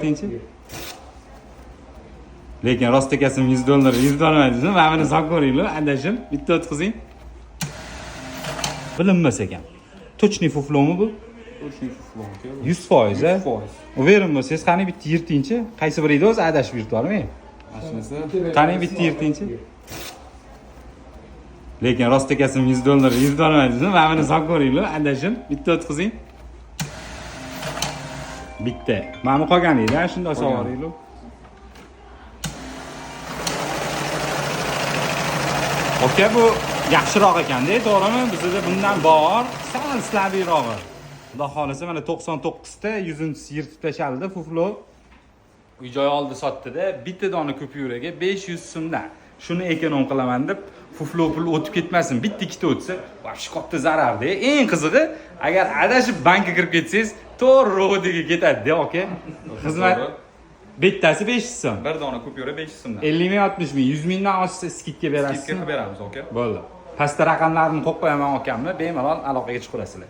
Tinchi. Lekin rost ekasini $100 $100 mana buni hisob ko'ringlar, adashim, bitta o'tkazing. Bilinmas ekan. Точный fuflomi bu? Точный фуфлон. 100%, a? 100%. Uverim bo'lsangiz, qani bitta yirtingchi? Qaysi biri edi o'zi adashib yurtibmi? Mashinasi. Qani bitta yirtingchi? Lekin rost ekasini $100 $100 mana buni hisob ko'ringlar, adashim, bitta o'tkazing. Bitta. Mana qolgan edi, shunday savoringlar. Oka, bu yaxshiroq ekanda, to'g'rimi? Bizda bundan bor, sal slabirog'i. Xudo xolasa mana 99 ta 100 yirtib tashaldi fuflo. Uy-joy oldi sotdi-da, bitta dona kupyuraga 500 so'mdan. Shuni ekonom qilaman deb fuflo pul o'tib ketmasin. Bitta ikkita o'tsa, vaqti katta zararda. Eng qizig'i, agar adashib bankka kirib ketsangiz, to'g'ri ro'diga ketadi-da, aka. Xizmat bittasi 500 so'm. Bir dona kupyura 500 so'mdan. 50 ming, 60 ming, 100 mingdan oshsa skidka berasiz. Skidka beramiz, aka. Bo'ldi. Pastda raqamlarni qo'yib qo'yaman akamni, bemalol aloqaga chiqarasizlar.